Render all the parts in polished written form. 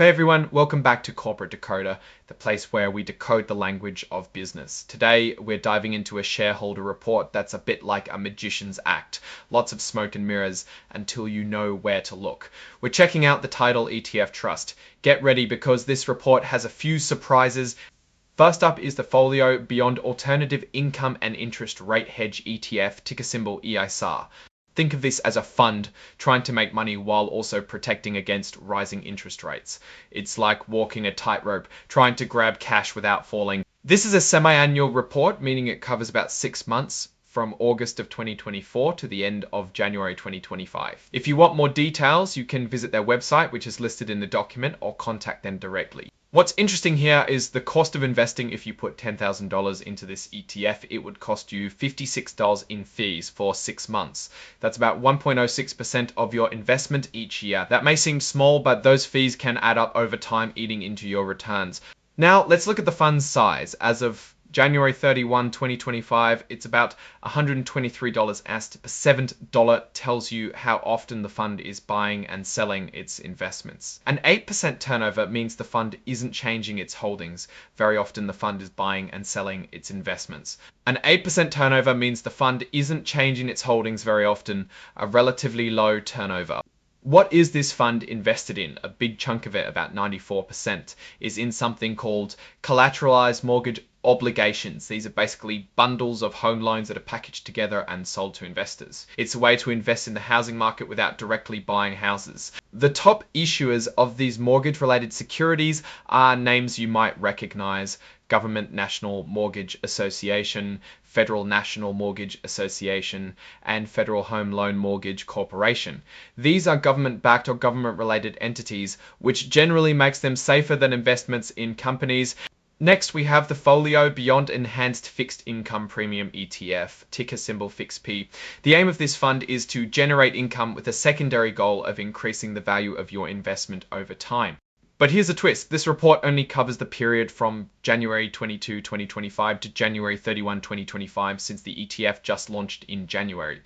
Hey everyone, welcome back to Corporate Decoder, the place where we decode the language of business. Today, we're diving into a shareholder report that's a bit like a magician's act. Lots of smoke and mirrors until you know where to look. We're checking out the Tidal ETF Trust. Get ready because this report has a few surprises. First up is the Folio Beyond Alternative Income and Interest Rate Hedge ETF, ticker symbol EISR. Think of this as a fund trying to make money while also protecting against rising interest rates. It's like walking a tightrope, trying to grab cash without falling. This is a semi-annual report, meaning it covers about 6 months from August of 2024 to the end of January 2025. If you want more details, you can visit their website, which is listed in the document, or contact them directly. What's interesting here is the cost of investing. If you put $10,000 into this ETF, it would cost you $56 in fees for 6 months. That's about 1.06% of your investment each year. That may seem small, but those fees can add up over time, eating into your returns. Now, let's look at the fund's size. As of January 31, 2025, it's about $123 asset. $7 tells you how often the fund is buying and selling its investments. An 8% turnover means the fund isn't changing its holdings. Very often the fund is buying and selling its investments. An 8% turnover means the fund isn't changing its holdings very often, a relatively low turnover. What is this fund invested in? A big chunk of it, about 94%, is in something called collateralized mortgage obligations. These are basically bundles of home loans that are packaged together and sold to investors. It's a way to invest in the housing market without directly buying houses. The top issuers of these mortgage-related securities are names you might recognize: Government National Mortgage Association, Federal National Mortgage Association, and Federal Home Loan Mortgage Corporation. These are government-backed or government-related entities, which generally makes them safer than investments in companies. Next, we have the Folio Beyond Enhanced Fixed Income Premium ETF, ticker symbol FIXP. The aim of this fund is to generate income with a secondary goal of increasing the value of your investment over time. But here's a twist. This report only covers the period from January 22, 2025 to January 31, 2025, since the ETF just launched in January.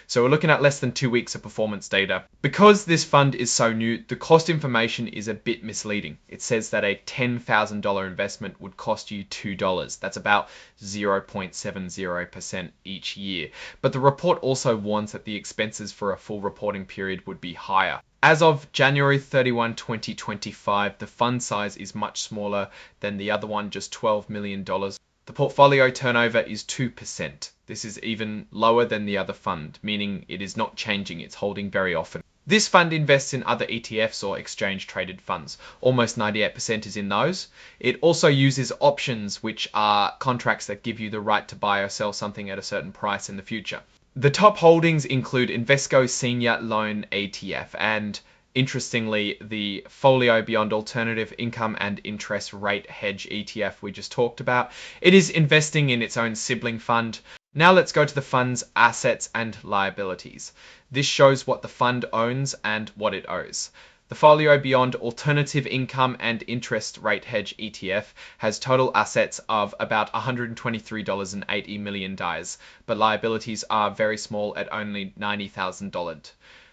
So we're looking at less than 2 weeks of performance data. Because this fund is so new, the cost information is a bit misleading. It says that a $10,000 investment would cost you $2. That's about 0.70% each year. But the report also warns that the expenses for a full reporting period would be higher. As of January 31, 2025, the fund size is much smaller than the other one, just $12 million. The portfolio turnover is 2%. This is even lower than the other fund, meaning it is not changing its holding very often. This fund invests in other ETFs or exchange-traded funds. Almost 98% is in those. It also uses options, which are contracts that give you the right to buy or sell something at a certain price in the future. The top holdings include Invesco Senior Loan ETF and, interestingly, the Folio Beyond Alternative Income and Interest Rate Hedge ETF we just talked about. It is investing in its own sibling fund. Now let's go to the fund's assets and liabilities. This shows what the fund owns and what it owes. The Folio Beyond Alternative Income and Interest Rate Hedge ETF has total assets of about $123.80 million, but liabilities are very small at only $90,000.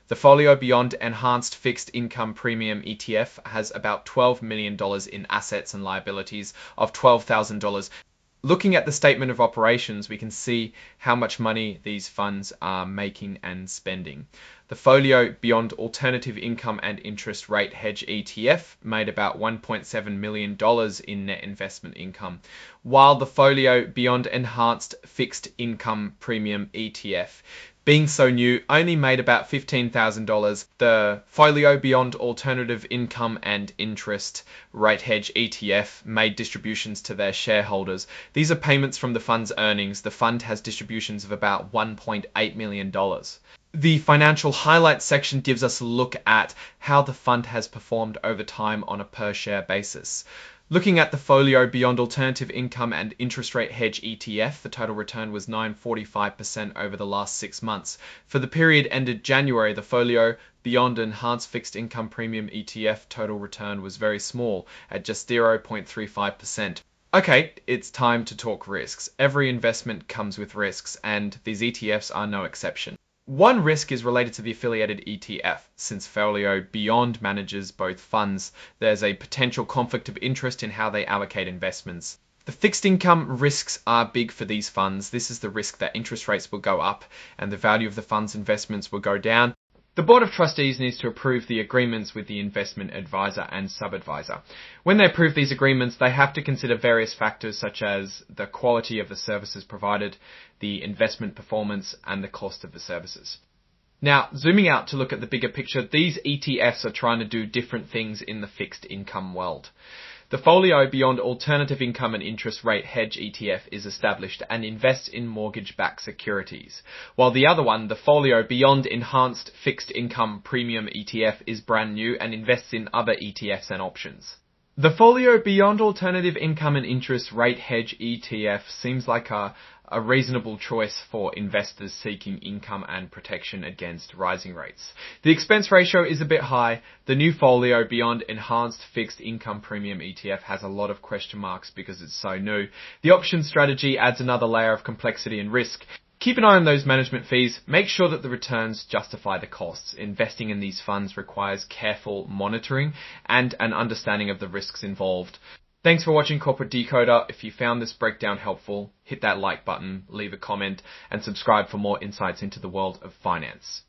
The Folio Beyond Enhanced Fixed Income Premium ETF has about $12 million in assets and liabilities of $12,000. Looking at the statement of operations, we can see how much money these funds are making and spending. The Folio Beyond Alternative Income and Interest Rate Hedge ETF made about $1.7 million in net investment income, while the Folio Beyond Enhanced Fixed Income Premium ETF, being so new, only made about $15,000. The Folio Beyond Alternative Income and Interest Rate Hedge ETF made distributions to their shareholders. These are payments from the fund's earnings. The fund has distributions of about $1.8 million. The financial highlights section gives us a look at how the fund has performed over time on a per share basis. Looking at the Folio Beyond Alternative Income and Interest Rate Hedge ETF, the total return was 9.45% over the last 6 months. For the period ended January, the Folio Beyond Enhanced Fixed Income Premium ETF total return was very small at just 0.35%. Okay, it's time to talk risks. Every investment comes with risks, and these ETFs are no exception. One risk is related to the affiliated ETF. Since Folio Beyond manages both funds, there's a potential conflict of interest in how they allocate investments. The fixed income risks are big for these funds. This is the risk that interest rates will go up and the value of the fund's investments will go down. The Board of Trustees needs to approve the agreements with the investment advisor and sub-advisor. When they approve these agreements, they have to consider various factors such as the quality of the services provided, the investment performance, and the cost of the services. Now, zooming out to look at the bigger picture, these ETFs are trying to do different things in the fixed income world. The Folio Beyond Alternative Income and Interest Rate Hedge ETF is established and invests in mortgage-backed securities, while the other one, the Folio Beyond Enhanced Fixed Income Premium ETF, is brand new and invests in other ETFs and options. The Folio Beyond Alternative Income and Interest Rate Hedge ETF seems like a reasonable choice for investors seeking income and protection against rising rates. The expense ratio is a bit high. The new Folio Beyond Enhanced Fixed Income Premium ETF has a lot of question marks because it's so new. The option strategy adds another layer of complexity and risk. Keep an eye on those management fees. Make sure that the returns justify the costs. Investing in these funds requires careful monitoring and an understanding of the risks involved. Thanks for watching Corporate Decoder. If you found this breakdown helpful, hit that like button, leave a comment, and subscribe for more insights into the world of finance.